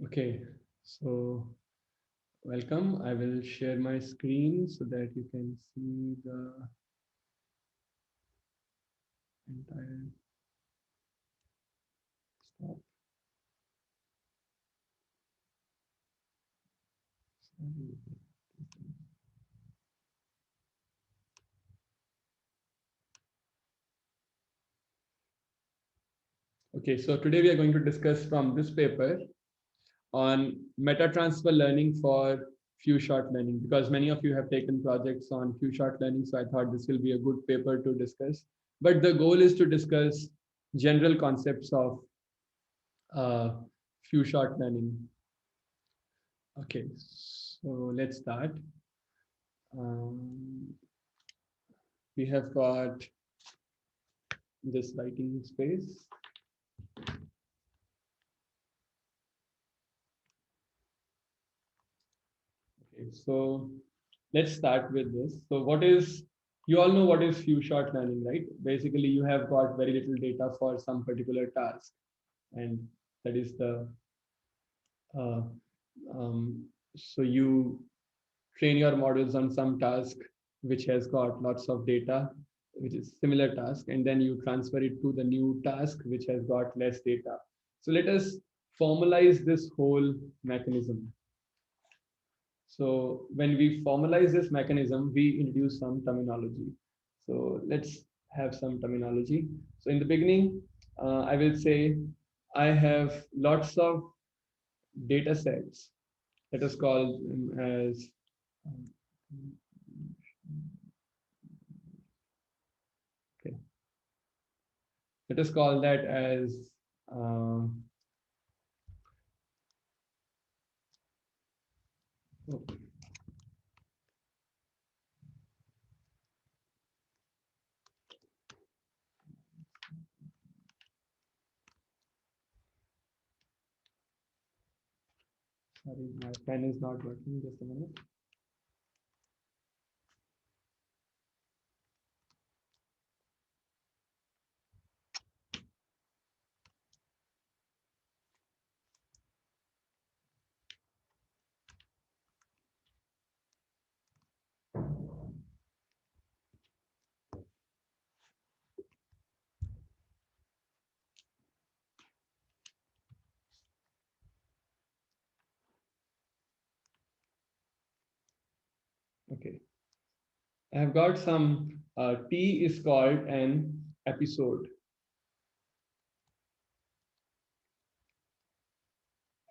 Okay, so welcome. I will share my screen so that you can see the entire stuff. Okay, so today we are going to discuss from this paper on meta transfer learning for few shot learning, because many of you have taken projects on few shot learning. So I thought this will be a good paper to discuss. But the goal is to discuss general concepts of uh, few shot learning. Okay, so let's start. Um, we have got this writing space. Okay, so let's start with this. So what is, you all know what is few shot learning, right? Basically, you have got very little data for some particular task, and that is the, uh, um, so you train your models on some task which has got lots of data, which is similar task, and then you transfer it to the new task which has got less data. So let us formalize this whole mechanism. So when we formalize this mechanism, we introduce some terminology. So let's have some terminology. So in the beginning, I will say I have lots of data sets. Let us call them as um, okay. Let us call that as um, oh, sorry, my pen is not working. Just a minute. Okay, I have got some. T is called an episode,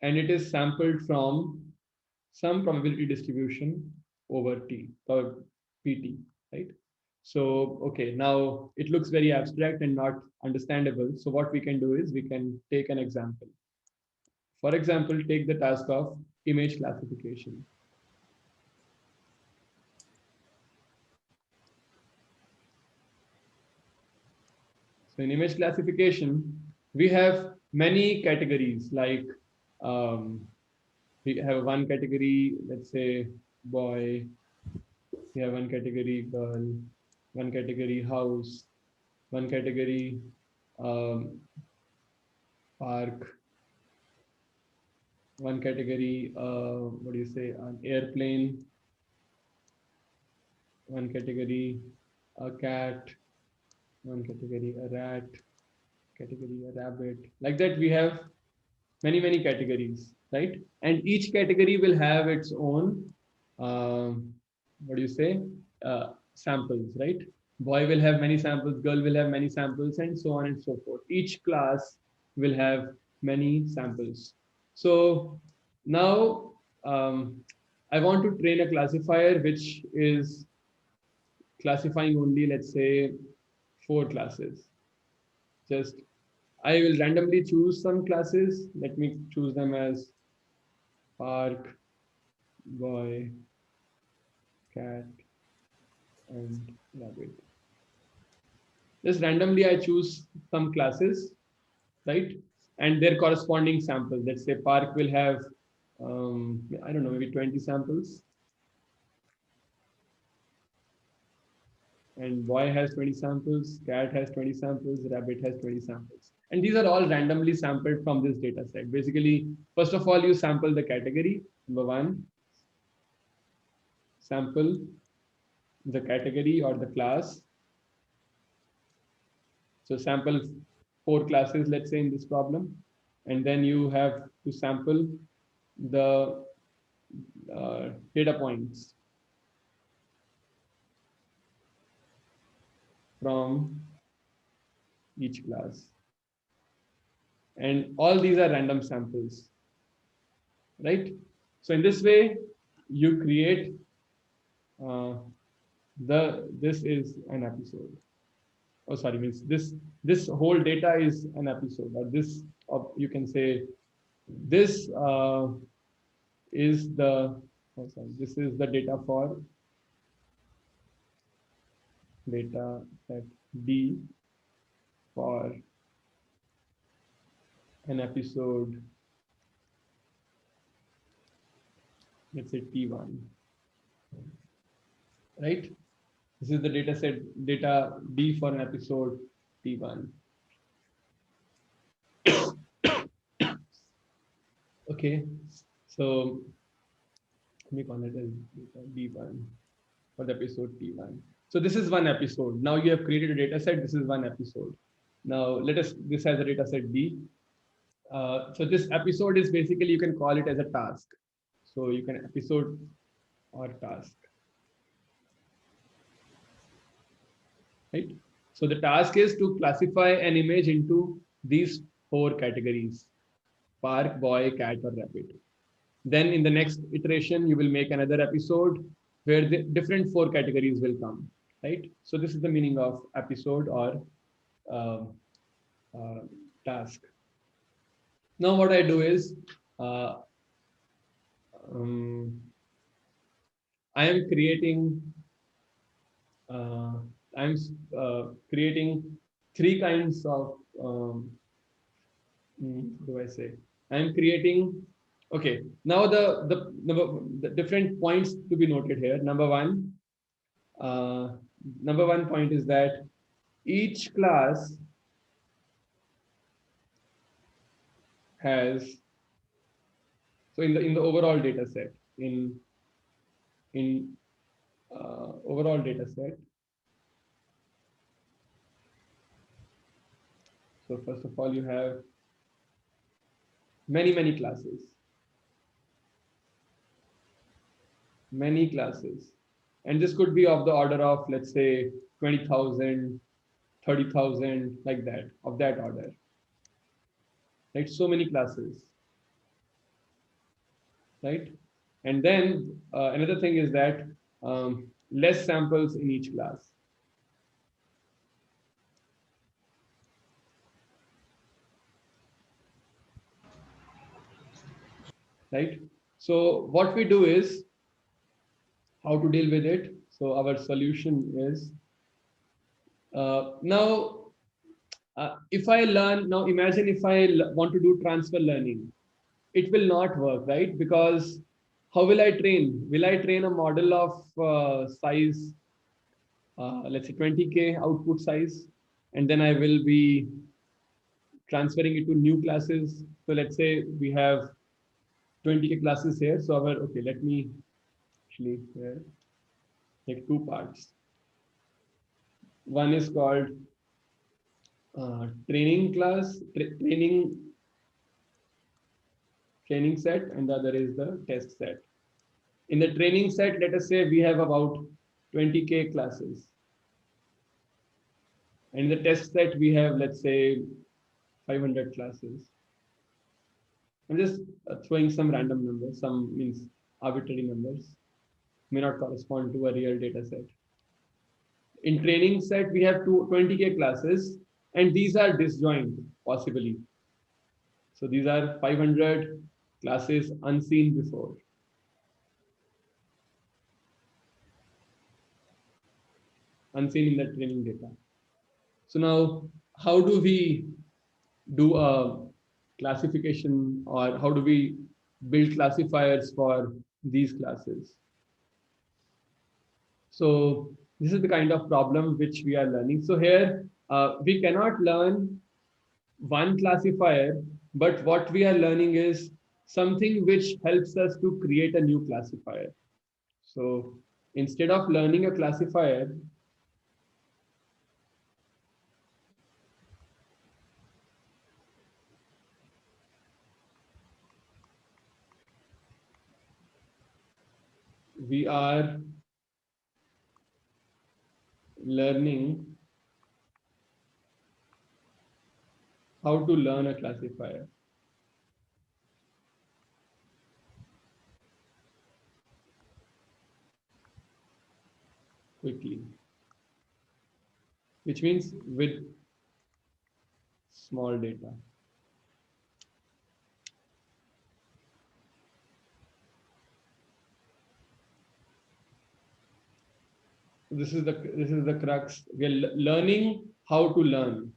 and it is sampled from some probability distribution over T or PT, right? So, okay, now it looks very abstract and not understandable. So what we can do is we can take an example. For example, take the task of image classification. So in image classification, we have many categories like um, we have one category, let's say boy, we have one category girl, one category house, one category um, park, one category, what do you say, an airplane, one category, a cat, one category, a rat, category, a rabbit. Like that, we have many categories, right? And each category will have its own, what do you say, samples, right? Boy will have many samples, girl will have many samples, and so on and so forth. Each class will have many samples. So now I want to train a classifier which is classifying only, let's say, four classes. Just I will randomly choose some classes. Let me choose them as park, boy, cat, and rabbit. Just randomly, I choose some classes, right? And their corresponding samples. Let's say park will have, I don't know, maybe 20 samples, and boy has 20 samples, cat has 20 samples, rabbit has 20 samples. And these are all randomly sampled from this data set. Basically, first of all, you sample the category. Number one, sample the category or the class. So sample 4 classes, let's say, in this problem. And then you have to sample the data points from each class. And all these are random samples, right? So in this way, you create this is an episode. Oh, sorry, means this whole data is an episode, or this, or you can say this is the, oh, sorry, this is the data for data set D for an episode, let's say T1, right? This is the data set data D for an episode T1. Okay, so let me call it as data D1 for the episode T1. So this is one episode. Now you have created a data set. This is one episode. Now this has a data set D. So this episode is basically, you can call it as a task. So you can episode or task, right? So the task is to classify an image into these 4 categories: park, boy, cat, or rabbit. Then in the next iteration, you will make another episode where the different 4 categories will come, right? So this is the meaning of episode or uh, uh, task. Now what I do is, uh, um, I am creating, uh, I'm creating 3 kinds of, do I say? I'm creating, okay. Now the different points to be noted here. Uh, number one point is that each class has, so in the overall data set, in overall data set. So first of all, you have many classes, and this could be of the order of, let's say, 20,000, 30,000, like that, of that order, right? So many classes, right? And then another thing is that less samples in each class, right? So what we do is, how to deal with it. So our solution is, now if I learn, now imagine if I want to do transfer learning, it will not work, right? Because how will I train? Will I train a model of size, let's say 20K output size, and then I will be transferring it to new classes? So let's say we have 20K classes here. So okay, let me actually here take 2 parts. One is called training class, training set, and the other is the test set. In the training set, let us say we have about 20K classes. And in the test set, we have, let's say, 500 classes. I'm just throwing some random numbers, some means arbitrary numbers, may not correspond to a real data set. In training set, we have 20K classes, and these are disjoint, possibly. So these are 500 classes unseen before. Unseen in the training data. So now, how do we do a classification, or how do we build classifiers for these classes? So this is the kind of problem which we are learning. So here we cannot learn one classifier, but what we are learning is something which helps us to create a new classifier. So instead of learning a classifier, we are learning how to learn a classifier quickly, which means with small data. This is the crux. We are learning how to learn.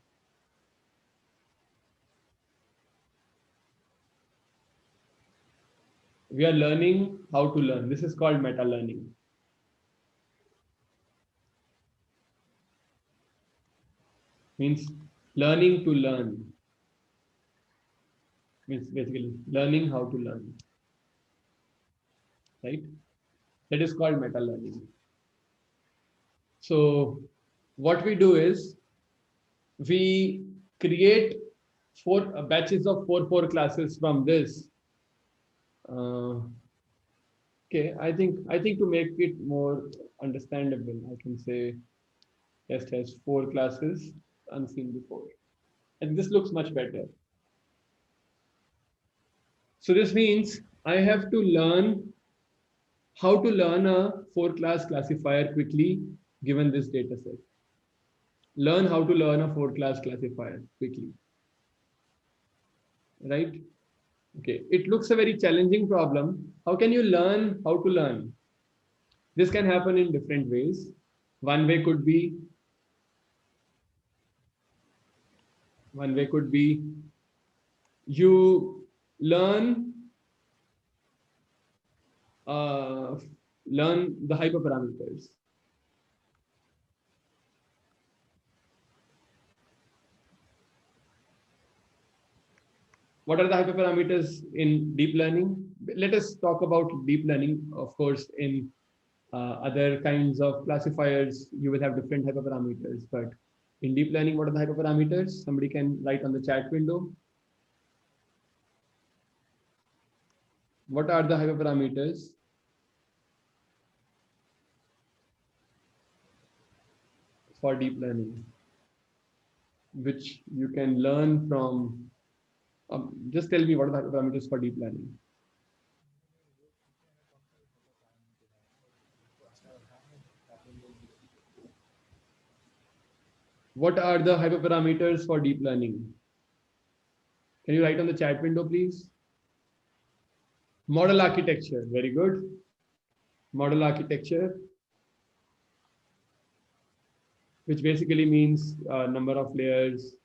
We are learning how to learn. This is called meta learning. Means learning to learn. Means basically learning how to learn. Right? That is called meta learning. So what we do is we create four batches of four classes from this. Okay, I think to make it more understandable, I can say test has four classes unseen before, and this looks much better. So this means I have to learn how to learn a four-class classifier quickly given this data set. Learn how to learn a four-class classifier quickly, right? Okay, it looks a very challenging problem. How can you learn how to learn? This can happen in different ways. One way could be one way could be you learn uh, learn the hyperparameters. What are the hyperparameters in deep learning? Let us talk about deep learning. Of course, in other kinds of classifiers, you will have different hyperparameters. But in deep learning, what are the hyperparameters? Somebody can write on the chat window. What are the hyperparameters for deep learning, which you can learn from? Just tell me what are the hyperparameters for deep learning. What are the hyperparameters for deep learning? Can you write on the chat window, please? Model architecture, very good. Model architecture, which basically means number of layers,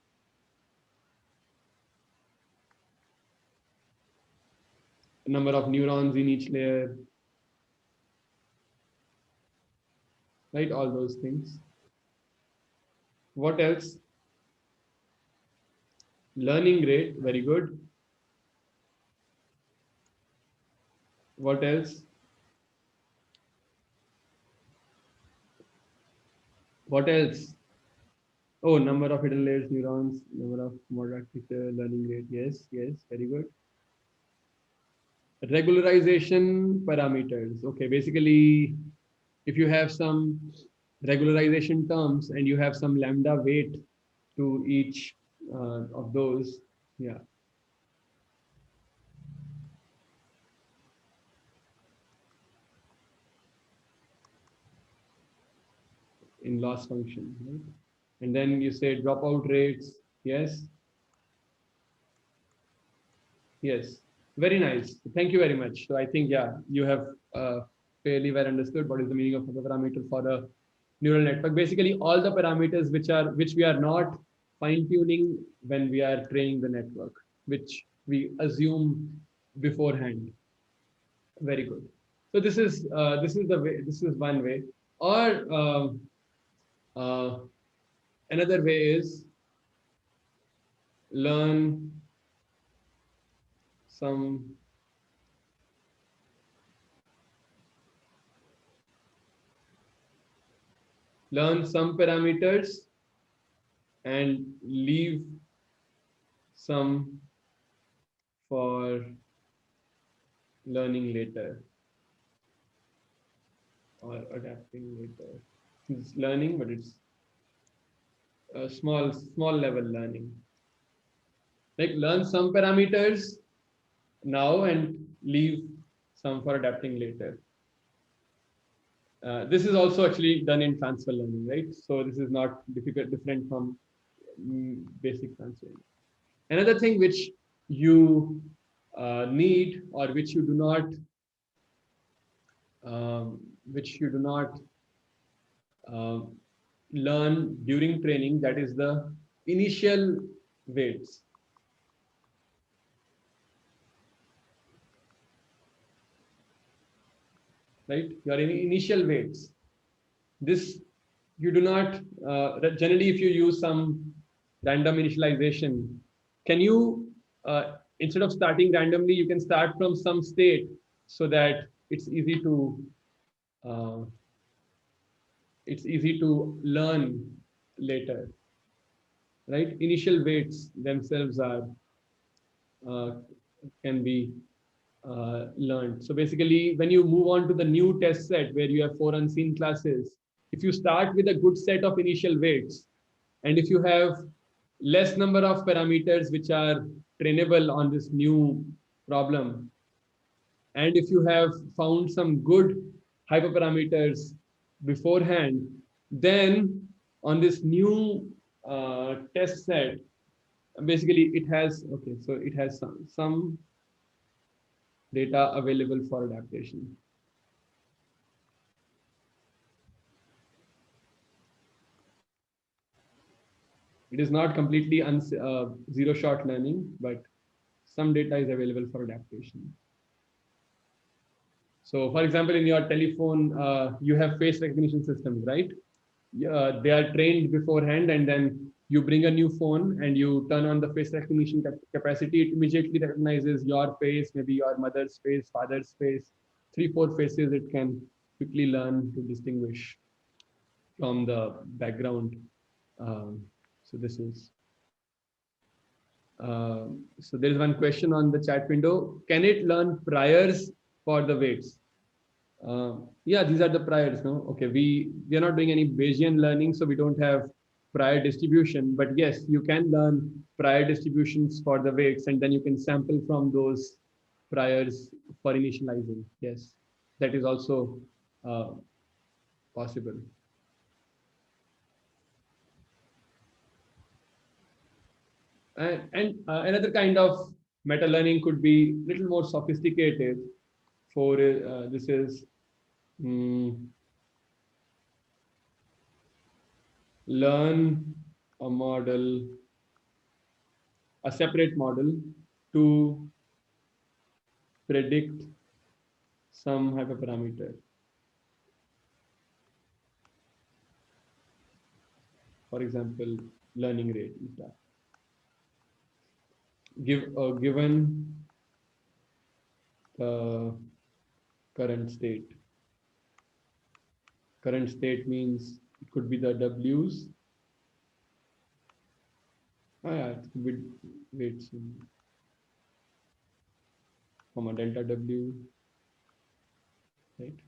number of neurons in each layer, right? All those things. What else? Learning rate, very good. What else? What else? Oh, number of hidden layers, neurons, number of model architecture, learning rate. Yes, yes, very good. Regularization parameters. Okay, basically, if you have some regularization terms and you have some lambda weight to each of those, yeah. In loss function, right? And then you say dropout rates. Yes, yes, very nice. Thank you very much. So I think, yeah, you have fairly well understood what is the meaning of the parameter for a neural network. Basically, all the parameters which we are not fine tuning when we are training the network, which we assume beforehand. Very good. So this is the way. This is one way, or uh, another way is learn some parameters and leave some for learning later or adapting later. It's learning, but it's a small level learning. Like learn some parameters now and leave some for adapting later. This is also actually done in transfer learning, right? So this is not different from basic transfer. Another thing which you need, or which you do not um, learn during training, that is the initial weights. Right, your initial weights. This you do not generally, if you use some random initialization, can you instead of starting randomly, you can start from some state so that it's easy to uh, learn later, right? Initial weights themselves are uh, can be learned. So basically, when you move on to the new test set where you have 4 unseen classes, if you start with a good set of initial weights, and if you have less number of parameters which are trainable on this new problem, and if you have found some good hyperparameters beforehand, then on this new test set, basically it has, okay, so it has some data available for adaptation. It is not completely zero-shot learning, but some data is available for adaptation. So for example, in your telephone, you have face recognition systems, right? They are trained beforehand, and then you bring a new phone and you turn on the face recognition capacity. It immediately recognizes your face, maybe your mother's face, father's face, 3-4 faces. It can quickly learn to distinguish from the background. So this is. So there is one question on the chat window. Can it learn priors for the weights? Yeah, these are the priors. No, okay. We are not doing any Bayesian learning, so we don't have prior distribution. But yes, you can learn prior distributions for the weights, and then you can sample from those priors for initializing. Yes, that is also possible. And another kind of meta learning could be a little more sophisticated. For this is learn a model, a separate model to predict some hyperparameter. For example, learning rate. Given the current state. Current state means it could be the W's. Oh yeah, it could be weights from a delta W, right?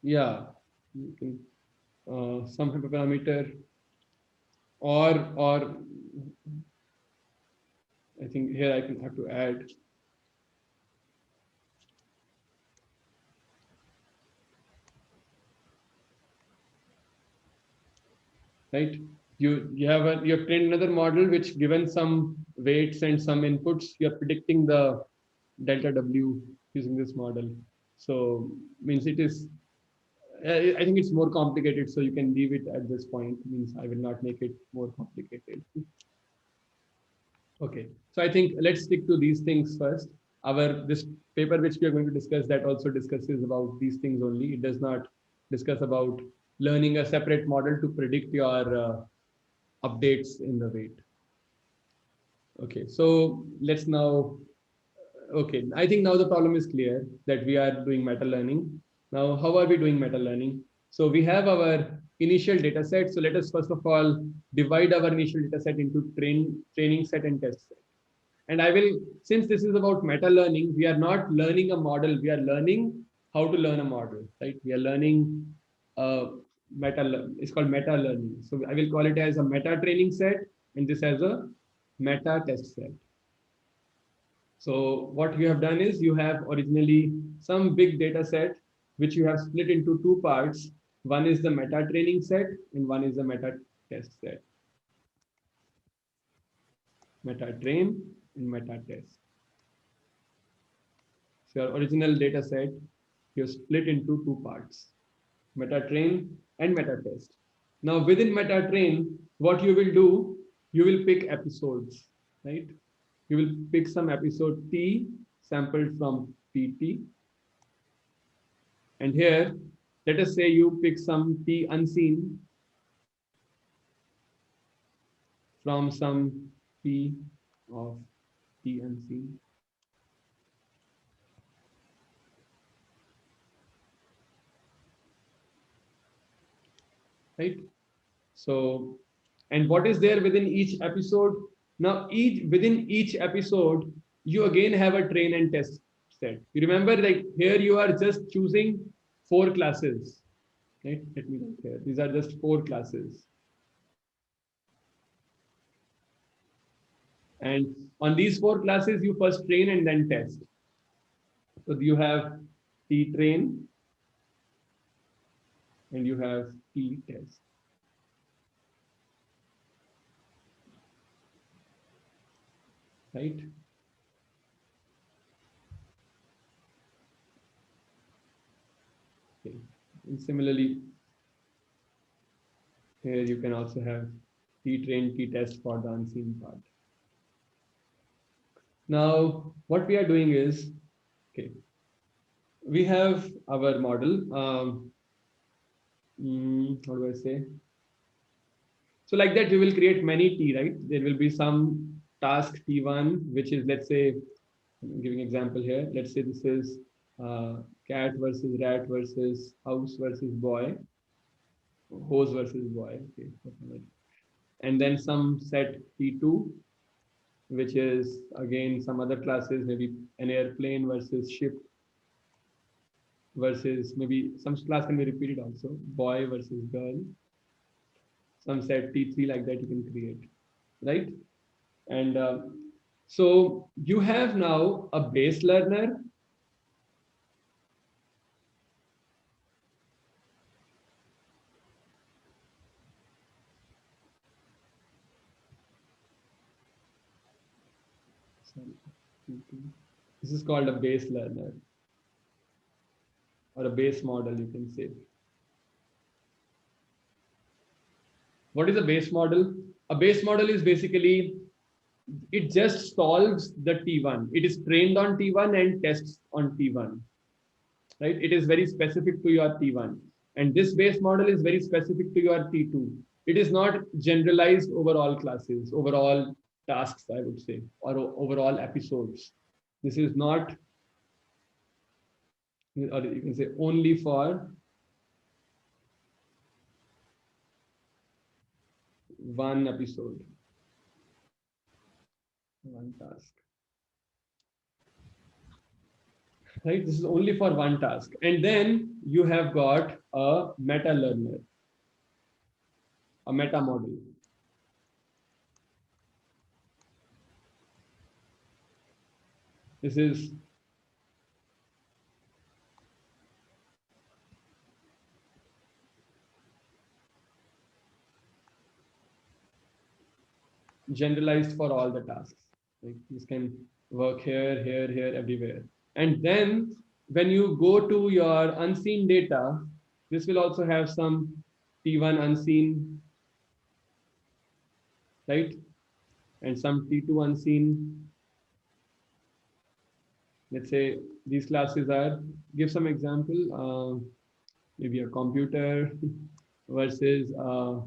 Yeah, you can some hyperparameter, or I think here I can have to add right. You have trained another model which, given some weights and some inputs, you're predicting the delta W using this model. So means it is, I think it's more complicated, so you can leave it at this point. Means I will not make it more complicated. Okay, so I think let's stick to these things first. This paper which we are going to discuss, that also discusses about these things only. It does not discuss about learning a separate model to predict your updates in the weight. Okay, so let's now, okay, I think now the problem is clear that we are doing meta learning. Now, how are we doing meta learning? So we have our initial data set. So let us first of all divide our initial data set into training set and test set. And I will, since this is about meta learning, we are not learning a model, we are learning how to learn a model, right? We are learning it's called meta learning. So I will call it as a meta training set and this as a meta test set. So what you have done is you have originally some big data set, which you have split into two parts. One is the meta training set and one is the meta test set. Meta train and meta test. So your original data set, you split into two parts, meta train and meta test. Now within meta train, what you will do, you will pick episodes, right? You will pick some episode T sampled from PT. And here, let us say you pick some T unseen from some P of T unseen. Right? So, and what is there within each episode? Now, within each episode, you again have a train and test set. You remember, like here you are just choosing 4 classes. Right? Let me write here. These are just 4 classes. And on these 4 classes, you first train and then test. So you have T train and you have T test. Right? Okay. And similarly, here you can also have T train, T test for the unseen part. Now, what we are doing is, okay, we have our model. How do I say? So like that, we will create many T, right? There will be some task T1, which is, let's say, I'm giving example here. Let's say this is cat versus rat versus house versus boy, hose versus boy. Okay. And then some set T2, which is again some other classes, maybe an airplane versus ship versus maybe some class can be repeated also, boy versus girl. Some set T3 like that you can create, right? And so you have now a base learner. This is called a base learner or a base model, you can say. What is a base model? A base model is basically, it just solves the T1. It is trained on T1 and tests on T1, right? It is very specific to your T1. And this base model is very specific to your T2. It is not generalized over all classes, overall tasks, I would say, or overall episodes. This is not, or you can say only for one episode, one task. Right? This is only for one task. And then you have got a meta learner, a meta model. This is generalized for all the tasks. Like this can work here, here, here, everywhere. And then when you go to your unseen data, this will also have some T1 unseen, right? And some T2 unseen. Let's say these classes are, give some example. maybe a computer versus a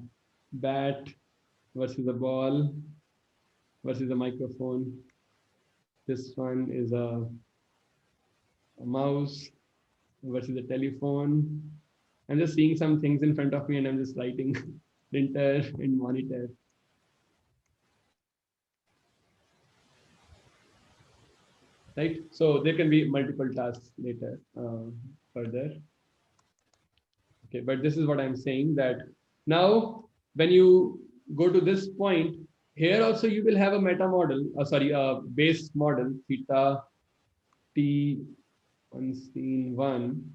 bat versus a ball versus a microphone. This one is a mouse versus a telephone. I'm just seeing some things in front of me and I'm just writing printer and monitor. Right? So there can be multiple tasks later further. Okay, but this is what I'm saying, that now when you go to this point, here also you will have a meta model, sorry, a base model, theta t unseen 1,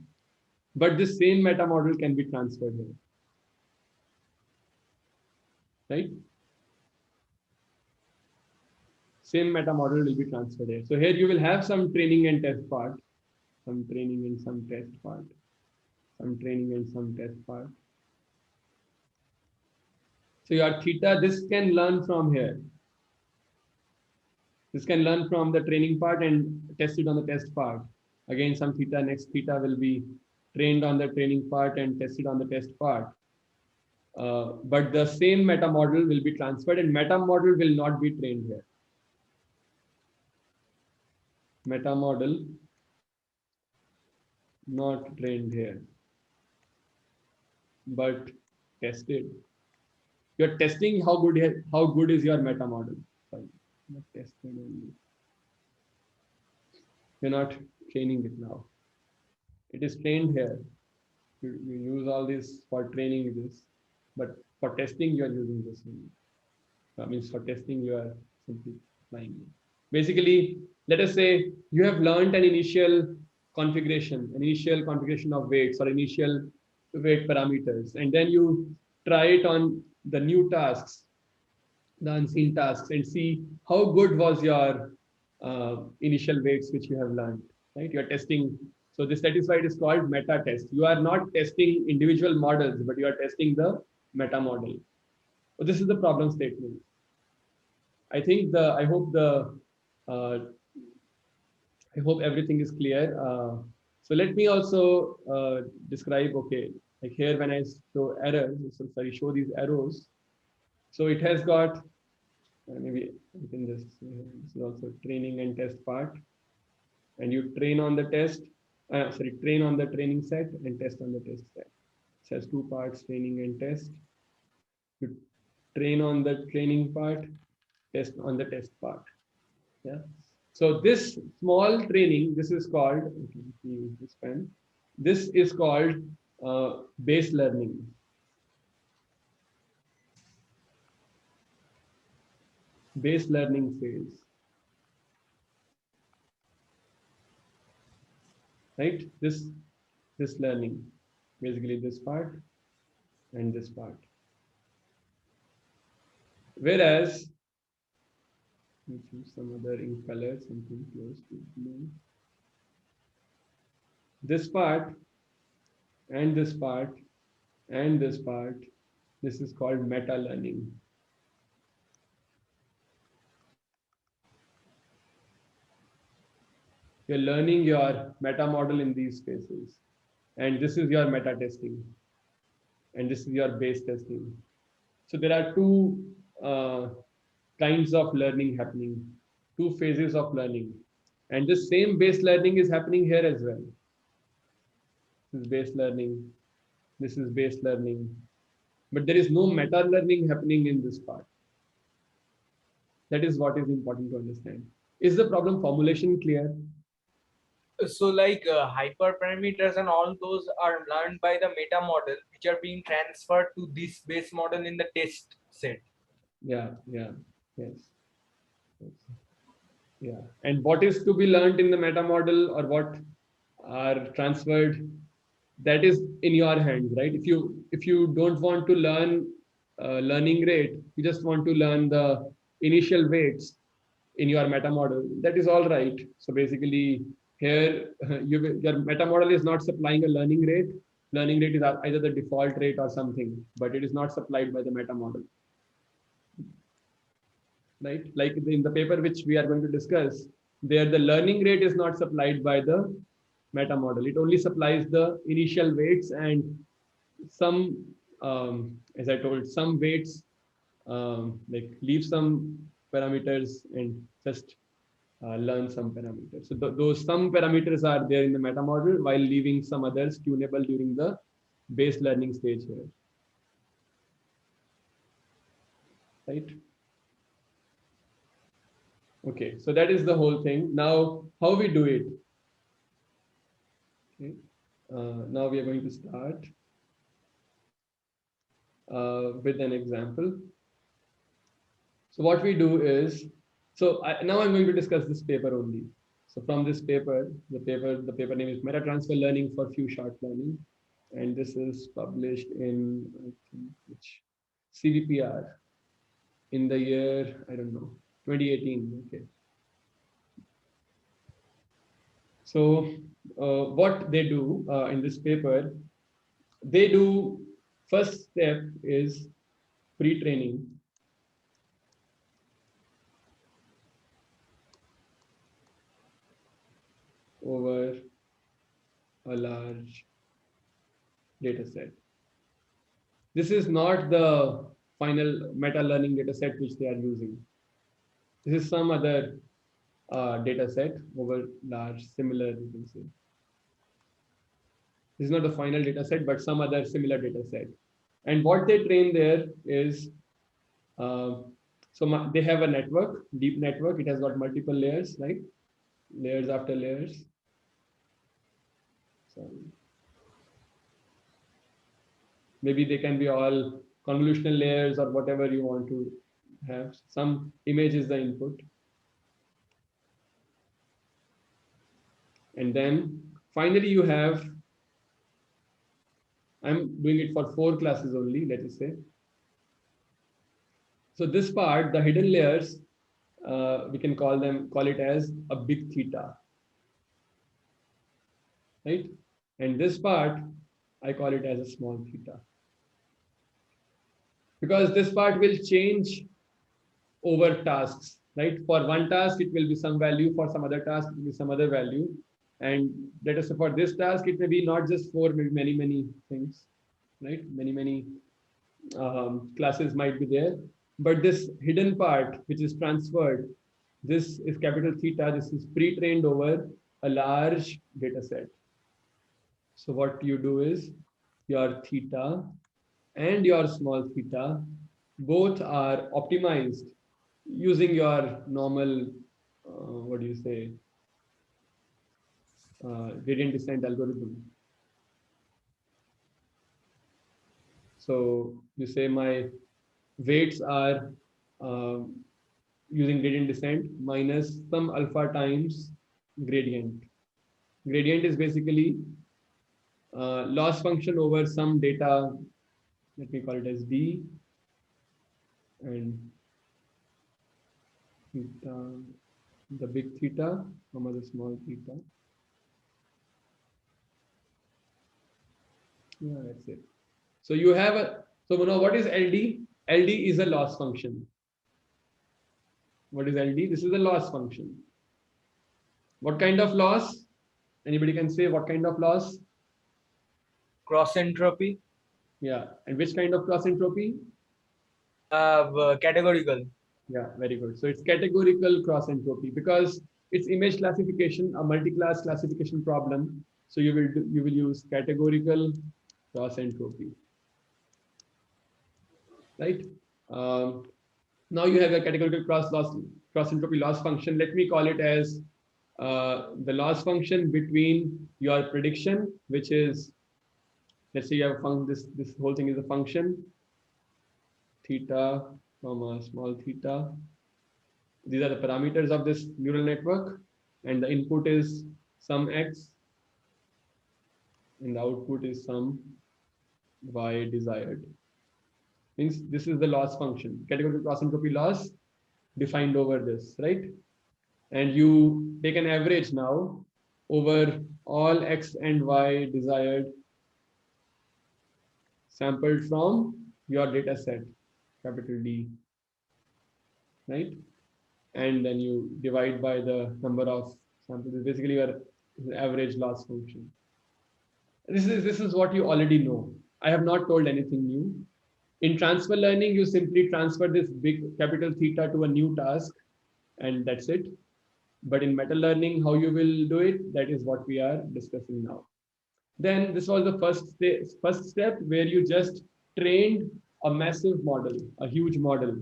but this same meta model can be transferred here, right? Same meta model will be transferred here. So here you will have some training and test part, some training and some test part, some training and some test part. So your theta, this can learn from here. This can learn from the training part and test it on the test part. Again, some theta, next theta will be trained on the training part and tested on the test part. But the same meta model will be transferred and meta model will not be trained here. Meta model not trained here, but tested. You're testing how good is your meta model. Sorry, not tested only. You're not training it now. It is trained here. You use all this for training this, but for testing you are using this only. That means for testing you are simply applying it. Basically, let us say you have learned an initial configuration of weights or initial weight parameters, and then you try it on the new tasks, the unseen tasks, and see how good was your initial weights which you have learned, right? You're testing. So this satisfied is called meta test. You are not testing individual models, but you are testing the meta model. So this is the problem statement. I think uh, I hope everything is clear. So let me also describe, okay, like here when I show errors, so sorry, show these arrows. So it has got, maybe you can just, this is also training and test part. And you train on the test, train on the training set and test on the test set. It has two parts, training and test. You train on the training part, test on the test part. Yeah. So this small training, this is called, okay, use this pen. This is called base learning. Base learning phase. Right? This learning, basically this part and this part. Whereas, let's choose some other ink color, something close to blue. This part and this part and this part, this is called meta learning. You're learning your meta model in these spaces. And this is your meta testing. And this is your base testing. So there are two kinds of learning happening, two phases of learning. And the same base learning is happening here as well. This is base learning. This is base learning. But there is no meta learning happening in this part. That is what is important to understand. Is the problem formulation clear? So like hyperparameters and all those are learned by the meta model, which are being transferred to this base model in the test set. Yeah, yes. Yeah. And what is to be learned in the meta model or what are transferred, that is in your hands, right? If you don't want to learn learning rate, you just want to learn the initial weights in your meta model, that is all right. So basically here your meta model is not supplying a learning rate. Learning rate is either the default rate or something, but it is not supplied by the meta model, right? Like in the paper which we are going to discuss, there the learning rate is not supplied by the meta model. It only supplies the initial weights and some, as I told, some weights, like leave some parameters and just learn some parameters. So those some parameters are there in the meta model while leaving some others tunable during the base learning stage here. Right? Okay, so that is the whole thing. Now, how we do it? Okay, now we are going to start with an example. So what we do is, now I'm going to discuss this paper only. So from this paper, the paper name is Meta Transfer Learning for Few Short Learning, and this is published in, I think, which CVPR in the year, I don't know, 2018. Okay. So what they do in this paper, they do, first step is pre-training. Over a large data set. This is not the final meta learning data set which they are using. This is some other data set over large, similar, you can say. This is not the final data set, but some other similar data set. And what they train there is, they have a network, deep network. It has got multiple layers, right? Layers after layers. Sorry. Maybe they can be all convolutional layers or whatever you want to have. Some image is the input. And then finally you have, I'm doing it for 4 classes only, let us say. So this part, the hidden layers, we can call it as a big theta, right? And this part, I call it as a small theta. Because this part will change over tasks, right? For one task, it will be some value. For some other task, it will be some other value. And let us say for this task, it may be not just 4, maybe many things, right? Many classes might be there. But this hidden part, which is transferred, this is capital theta. This is pre-trained over a large data set. So what you do is your theta and your small theta both are optimized using your normal, what do you say, gradient descent algorithm. So you say my weights are using gradient descent minus some alpha times gradient. Gradient is basically loss function over some data. Let me call it as D, and theta, the big theta, comma the small theta. Yeah, that's it. So you have a, so now what is LD? LD is a loss function. What is LD? This is a loss function. What kind of loss? Anybody can say what kind of loss? Cross entropy. Yeah. And which kind of cross entropy? Categorical. Yeah, very good. So it's categorical cross entropy because it's image classification, a multi-class classification problem. So you will use categorical cross entropy, right? Now you have a categorical cross entropy loss function. Let me call it as the loss function between your prediction, which is, let's say you have this whole thing is a function theta comma small theta. These are the parameters of this neural network, and the input is some x, and the output is some y desired. Means this is the loss function, categorical cross entropy loss defined over this, right? And you take an average now over all x and y desired sampled from your data set, capital D, right? And then you divide by the number of samples. Basically, your the average loss function. This is what you already know. I have not told anything new. In transfer learning, you simply transfer this big capital theta to a new task, and that's it. But in meta learning, how you will do it, that is what we are discussing now. Then this was the first step where you just trained a massive model, a huge model.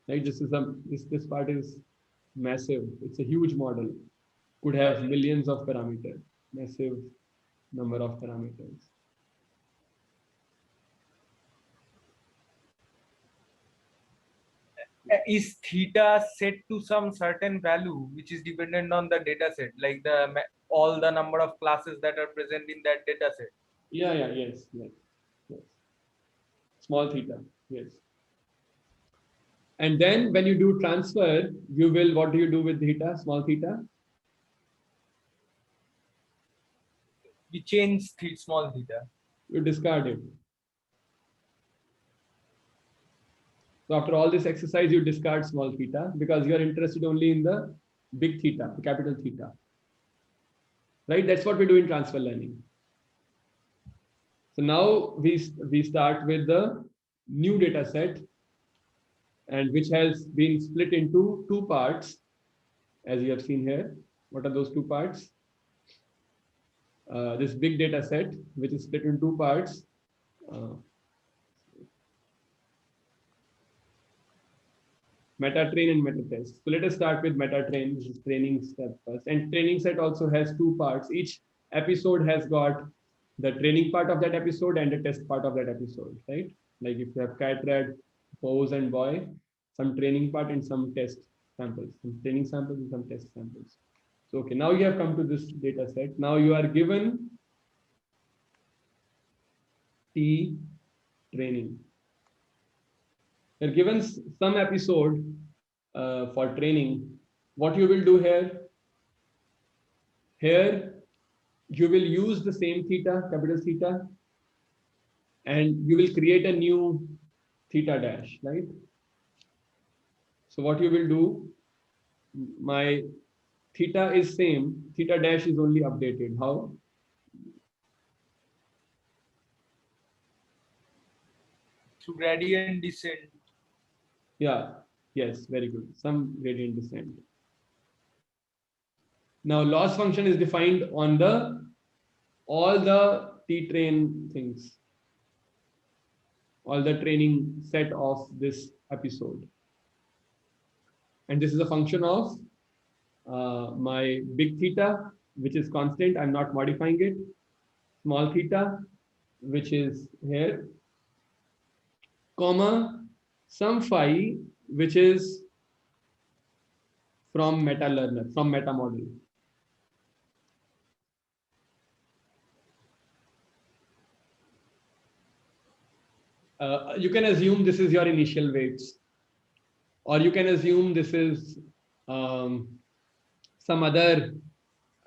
Right? This part is massive. It's a huge model. Could have millions of parameters, massive number of parameters. Is theta set to some certain value which is dependent on the data set, like all the number of classes that are present in that data set? Yeah, yes. Small theta, yes. And then when you do transfer, you will, what do you do with theta, small theta? We change small theta. You discard it. So after all this exercise, you discard small theta because you are interested only in the big theta, the capital theta. Right? That's what we do in transfer learning. So now we start with the new data set, and which has been split into two parts, as you have seen here. What are those two parts? This big data set, which is split in two parts. Meta train and meta test. So let us start with meta train, which is training step first. And training set also has two parts. Each episode has got the training part of that episode and the test part of that episode, right? Like if you have cat, rat, pose, and boy, some training part and some test samples, some training samples and some test samples. So, okay, now you have come to this data set. Now you are given T training. You're given some episode for training. What you will do here? Here, you will use the same theta, capital theta, and you will create a new theta dash, right? So what you will do, my theta is same, theta dash is only updated. How? Through gradient descent. Yeah, yes, very good. Some gradient descent. Now loss function is defined on all the T-train things, all the training set of this episode. And this is a function of my big theta, which is constant. I'm not modifying it. Small theta, which is here, comma, some phi, which is from meta learner, from meta model. You can assume this is your initial weights, or you can assume this is some other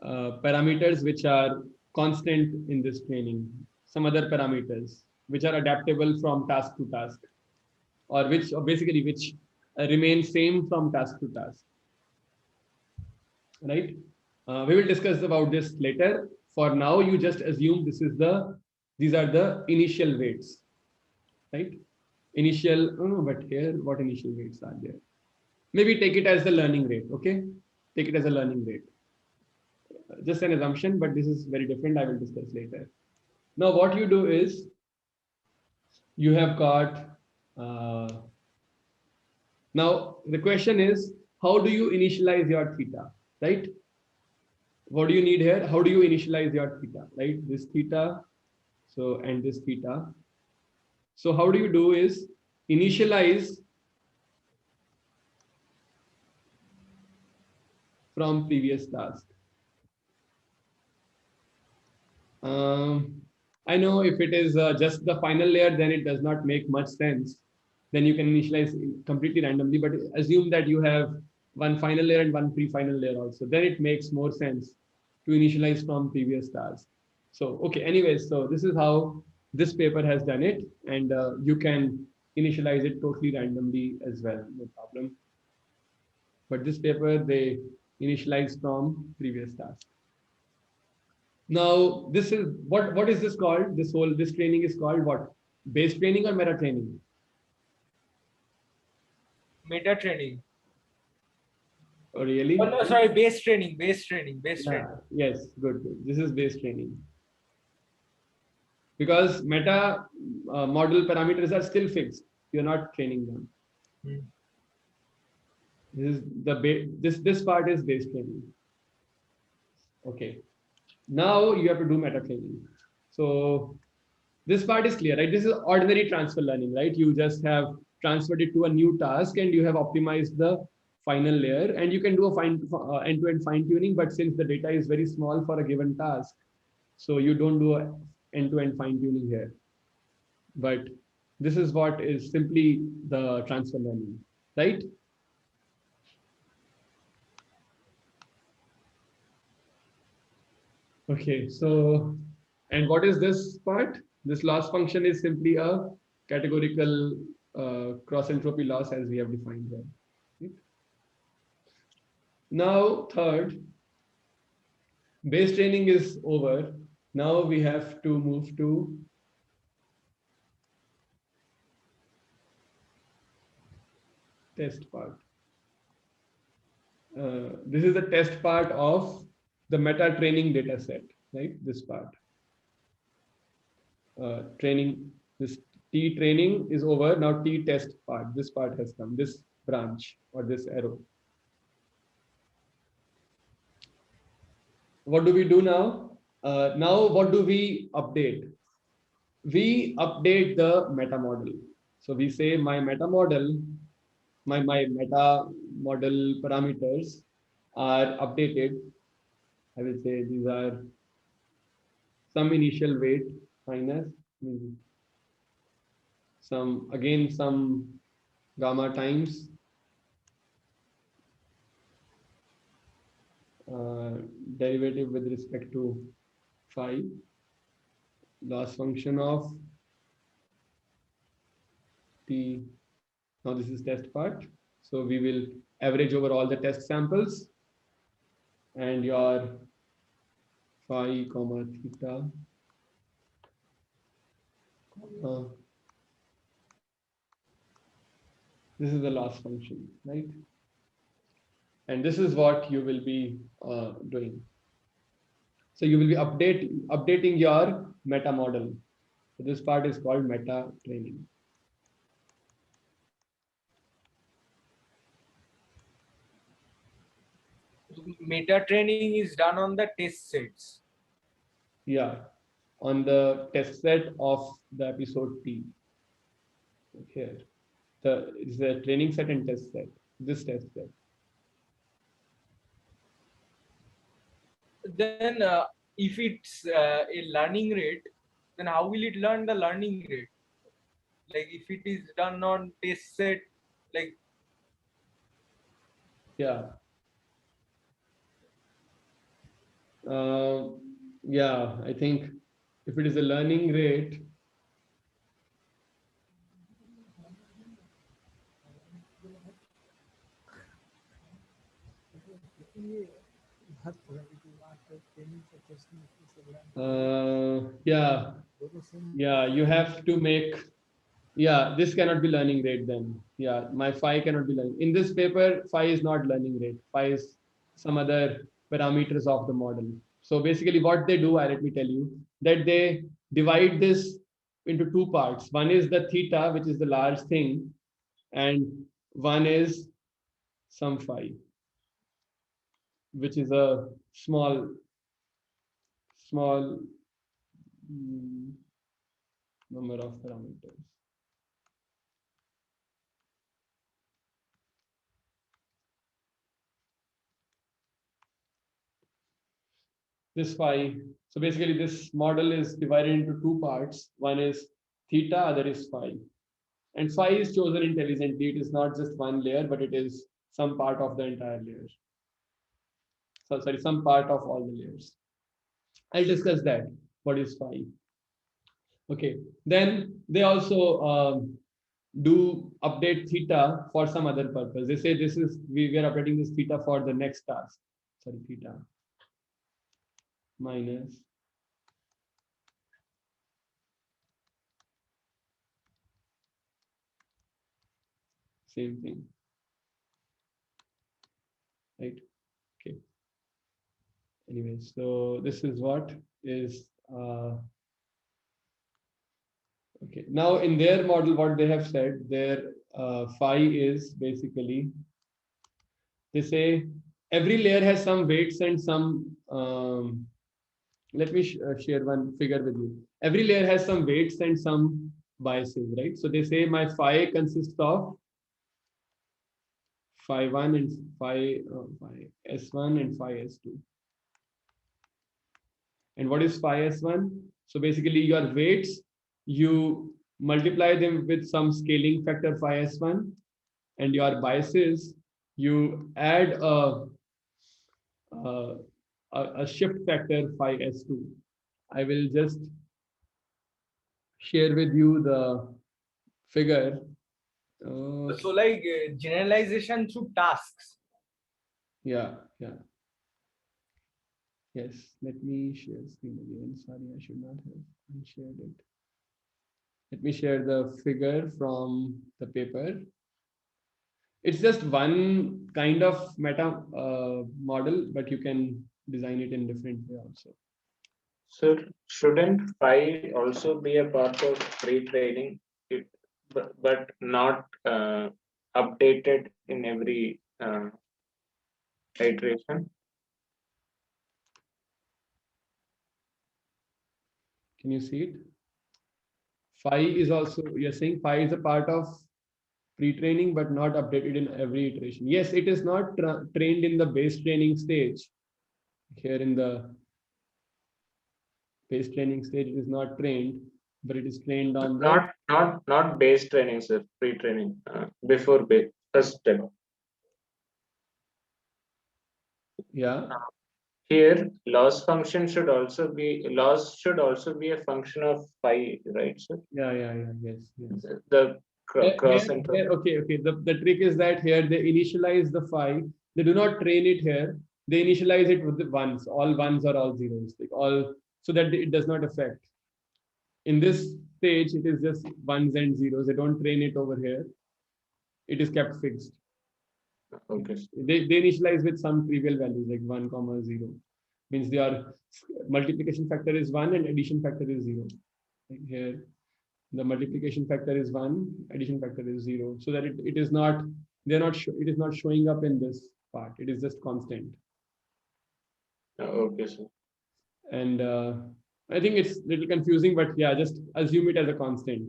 parameters which are constant in this training, some other parameters which are adaptable from task to task, or basically which remain same from task to task, right? We will discuss about this later. For now, you just assume these are the initial weights, right? Initial, but here, what initial weights are there? Maybe take it as the learning rate, okay? Take it as a learning rate. Just an assumption, but this is very different. I will discuss later. Now, what you do is you have got, now the question is, how do you initialize your theta, right? What do you need here? How do you initialize your theta, right? This theta, so, and this theta. So how do you do is initialize from previous task. I know if it is just the final layer, then it does not make much sense. Then you can initialize completely randomly, but assume that you have one final layer and one pre-final layer also. Then it makes more sense to initialize from previous task. So, okay, anyways, so this is how this paper has done it, and you can initialize it totally randomly as well, no problem. But this paper, they initialized from previous task. Now, this is what is this called? This training is called what? Base training or meta training? Meta training. Oh, really? Oh, no, sorry, base training, base training, base training. Yes, good, good. This is base training. Because meta model parameters are still fixed. You're not training them. Hmm. This is this part is base training. Okay. Now you have to do meta training. So this part is clear, right? This is ordinary transfer learning, right? You just have transferred it to a new task and you have optimized the final layer, and you can do a end-to-end fine tuning. But since the data is very small for a given task, so you don't do a end-to-end fine tuning here. But this is what is simply the transfer learning, right? Okay, so, and what is this part? This loss function is simply a categorical cross entropy loss as we have defined here. Right? Now, third, base training is over. Now we have to move to test part. This is the test part of the meta training data set, right? This part. Training, this T training is over. Now T test part, this part has come, this branch or this arrow. What do we do now? Now what do we update? We update the meta model. So we say my meta model, my meta model parameters are updated. I will say these are some initial weight minus some, again, some gamma times derivative with respect to phi, loss function of t. Now this is test part. So we will average over all the test samples, and your phi comma theta this is the loss function, right? And this is what you will be doing. So you will be updating your meta model. So this part is called meta training. Meta training is done on the test sets. Yeah, on the test set of the episode T. Here, is the training set and test set. This test set. Then, if it's a learning rate, then how will it learn the learning rate? Like if it is done on test set, like Yeah. Yeah, I think if it is a learning rate, yeah, you have to make, yeah, this cannot be learning rate then. Yeah, my phi cannot be learning. In this paper, phi is not learning rate. Phi is some other parameters of the model. So basically what they do, let me tell you, that they divide this into two parts. One is the theta, which is the large thing, and one is some phi, which is a small mm, number of parameters. This phi. So basically this model is divided into two parts. One is theta, other is phi. And phi is chosen intelligently. It is not just one layer, but it is some part of the entire layer. So sorry, some part of all the layers. I'll discuss that. What is phi? Okay. Then they also do update theta for some other purpose. They say this is we are updating this theta for the next task. Sorry, theta minus same thing, right? Okay. Anyway, so this is what is okay. Now in their model, what they have said, their phi is basically, they say every layer has some weights and some let me share one figure with you. Every layer has some weights and some biases, right? So they say my phi consists of phi 1 and phi s1 and phi s2. And what is phi s1? So basically your weights, you multiply them with some scaling factor phi s1, and your biases, you add a, a shift factor phi s2. I will just share with you the figure. So like generalization through tasks. Yeah. Yes, let me share screen again. Sorry, I should not have unshared it. Let me share the figure from the paper. It's just one kind of meta model, but you can design it in different way also. So shouldn't phi also be a part of pre-training, it, but not updated in every iteration? Can you see it? Phi is also, you're saying phi is a part of pre-training, but not updated in every iteration. Yes, it is not trained in the base training stage. Here in the base training stage, it is not trained, but it is trained on the Not base training, sir. Pre-training before base first step. yeah. Here, loss function should also be a function of phi, right, sir? Yeah, yes. The cross Here, okay. The trick is that here they initialize the phi. They do not train it here. They initialize it with the ones, all ones or all zeros, like all, so that it does not affect. In this stage, it is just ones and zeros. They don't train it over here. It is kept fixed. Okay. They initialize with some trivial values like 1 comma 0. Means their multiplication factor is 1 and addition factor is 0. Like here, the multiplication factor is 1, addition factor is 0. So that it is not, it is not showing up in this part. It is just constant. Okay, sir. And I think it's a little confusing, but yeah, just assume it as a constant.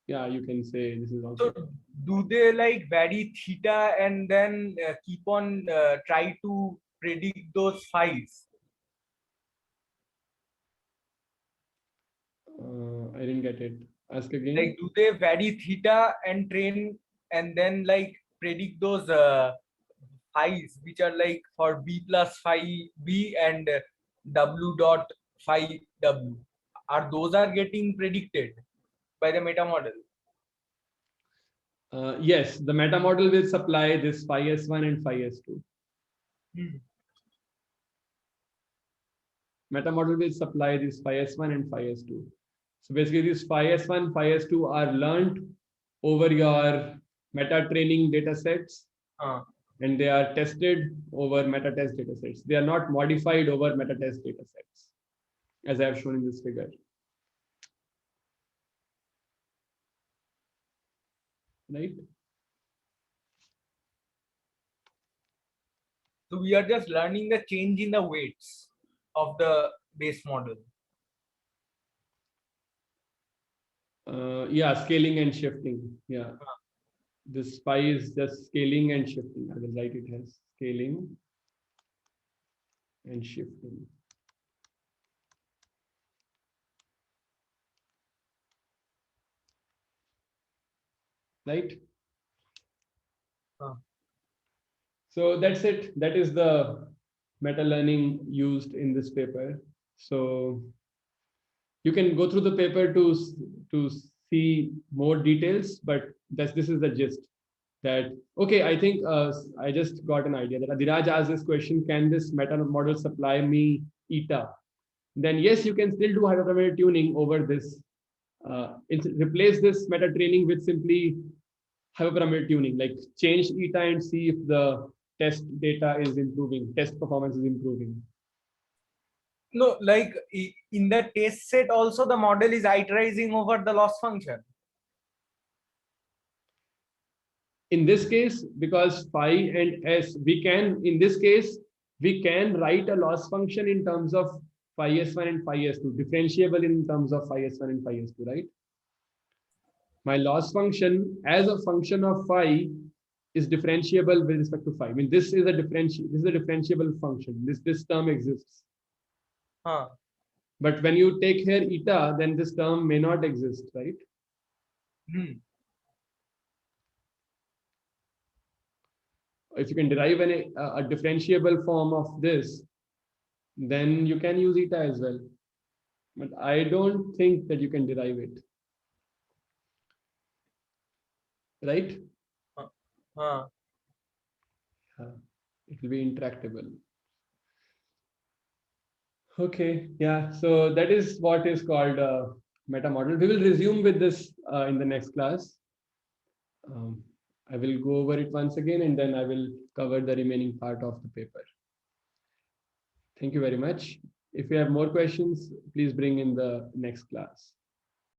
Yeah, you can say this is also. So do they like vary theta and then keep on try to predict those phi's? I didn't get it. Ask again. Like do they vary theta and train and then like predict those phi's which are like for b plus phi b and w dot phi w? Are those are getting predicted by the meta model? Yes, the meta model will supply this phi s1 and phi s2. Meta model will supply this phi s1 and phi s2. So basically, these phi s1, phi s2 are learned over your meta training data sets, and they are tested over meta test data sets. They are not modified over meta test data sets, as I have shown in this figure. Right? So we are just learning the change in the weights of the base model. Yeah, scaling and shifting. Yeah. This phi is just scaling and shifting. I will write it as scaling and shifting. Right? So that's it. That is the meta learning used in this paper. So you can go through the paper to see more details, but this is the gist. That okay, I think I just got an idea that Adhiraj asked this question: can this meta model supply me eta? Then yes, you can still do hyperparameter tuning over this. Replace this meta training with simply hyperparameter tuning, like change eta and see if the test data is improving, test performance is improving. No, like in the test set also the model is iterizing over the loss function. In this case, because phi and s, we can, in this case, we can write a loss function in terms of phi s1 and phi s2, differentiable in terms of phi s1 and phi s2, right? My loss function as a function of phi is differentiable with respect to phi. I mean, this is a differentiable function. This term exists. Huh. But when you take here eta, then this term may not exist, right? If you can derive a differentiable form of this, then you can use eta as well. But I don't think that you can derive it. Right? It will be intractable. Okay, yeah. So that is what is called a meta model. We will resume with this in the next class. I will go over it once again, and then I will cover the remaining part of the paper. Thank you very much. If you have more questions, please bring in the next class.